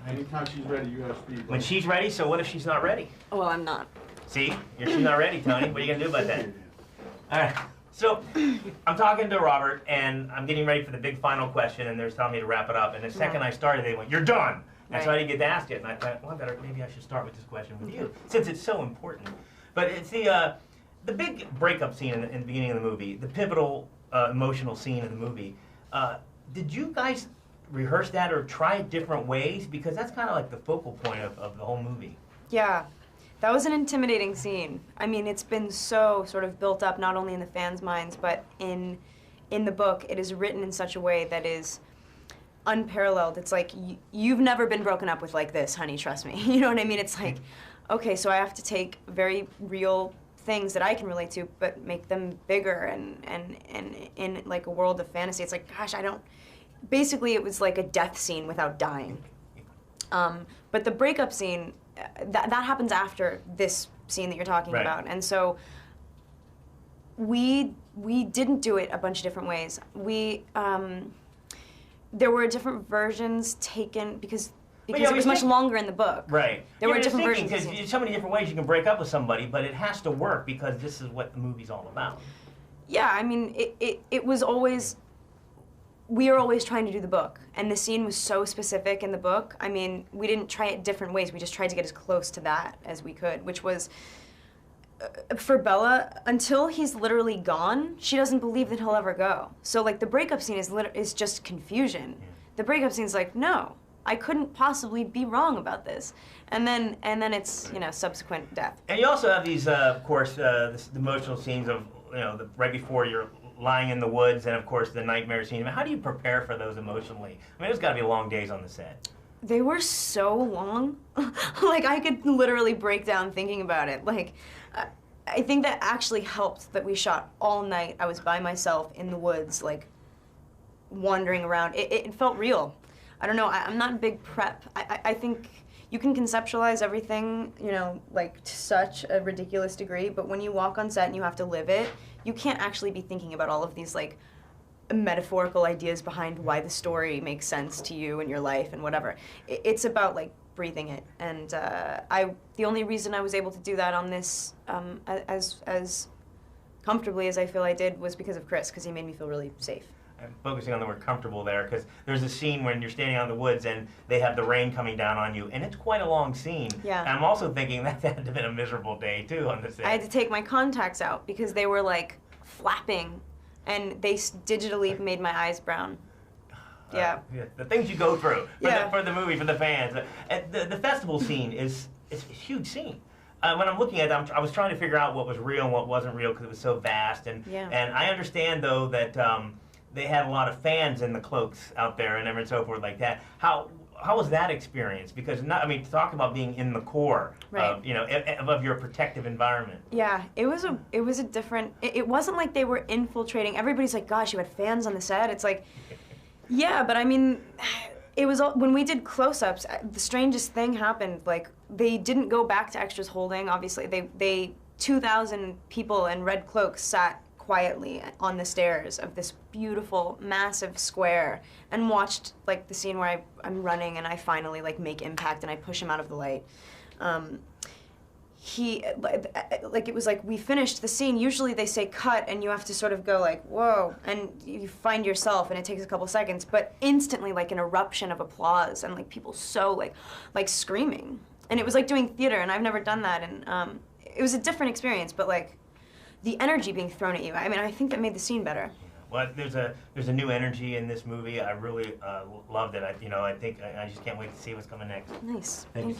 Anytime she's ready, you gotta speak. When she's ready, so what if she's not ready? Well, I'm not. See? She's not ready, Tony. What are you going to do about that? All right. So I'm talking to Robert, and I'm getting ready for the big final question, and they're telling me to wrap it up. And the second I started, they went, "You're done!" And so I didn't get to ask it. And I thought, well, maybe I should start with this question with you, since it's so important. But it's the big breakup scene in the beginning of the movie, the pivotal emotional scene in the movie. Did you guys rehearse that or try it different ways? Because that's kind of like the focal point of the whole movie. Yeah. That was an intimidating scene. I mean, it's been so sort of built up, not only in the fans' minds, but in the book. It is written in such a way that is unparalleled. It's like, you've never been broken up with like this, honey, trust me. You know what I mean? It's like, okay, so I have to take very real things that I can relate to, but make them bigger and in like a world of fantasy. It's like, gosh, basically it was like a death scene without dying. But the breakup scene, that happens after this scene that you're talking about. And so we didn't do it a bunch of different ways. There were different versions taken because it was much longer in the book. Right. There were different versions. Because there's so many different ways you can break up with somebody, but it has to work because this is what the movie's all about. Yeah, I mean, it was always, we were always trying to do the book, and the scene was so specific in the book. I mean, we didn't try it different ways. We just tried to get as close to that as we could, which was, for Bella, until he's literally gone, she doesn't believe that he'll ever go. So, like, the breakup scene is just confusion. Yeah. The breakup scene's like, no, I couldn't possibly be wrong about this. And then it's, you know, subsequent death. And you also have these, of course, the emotional scenes of, you know, right before you're lying in the woods, and of course the nightmare scene. I mean, how do you prepare for those emotionally? I mean, there's got to be long days on the set. They were so long. Like, I could literally break down thinking about it. Like, I think that actually helped that we shot all night. I was by myself in the woods, like, wandering around. It felt real. I don't know, I'm not a big prep. I think you can conceptualize everything, you know, like, to such a ridiculous degree, but when you walk on set and you have to live it, you can't actually be thinking about all of these, like, metaphorical ideas behind why the story makes sense to you in your life and whatever. It's about, like, breathing it. And the only reason I was able to do that on this as comfortably as I feel I did was because of Chris, because he made me feel really safe. I'm focusing on the word comfortable there, because there's a scene when you're standing out in the woods and they have the rain coming down on you, and it's quite a long scene. Yeah. And I'm also thinking that had to have been a miserable day, too, on the set. I had to take my contacts out because they were, like, flapping, and they digitally made my eyes brown. Yeah. The things you go through for the movie, for the fans. The festival scene is a huge scene. When I'm looking at it, I was trying to figure out what was real and what wasn't real because it was so vast. And I understand, though, that they had a lot of fans in the cloaks out there and so forth like that. How was that experience? Because I mean, talk about being in the core of, you know, of your protective environment. Yeah, it was a different. It wasn't like they were infiltrating. Everybody's like, gosh, you had fans on the set. It's like, yeah, but I mean, it was when we did close-ups. The strangest thing happened. Like, they didn't go back to extras holding. Obviously, they 2,000 people in red cloaks sat quietly on the stairs of this beautiful, massive square and watched, like, the scene where I'm running and I finally, like, make impact and I push him out of the light. It was like we finished the scene. Usually they say cut and you have to sort of go like, whoa, and you find yourself and it takes a couple seconds, but instantly, like, an eruption of applause and, like, people so, like screaming. And it was like doing theater, and I've never done that, and it was a different experience, but, like, the energy being thrown at you, I mean, I think that made the scene better. Well, there's a new energy in this movie. I really loved it. I think I just can't wait to see what's coming next. Nice. Thank you.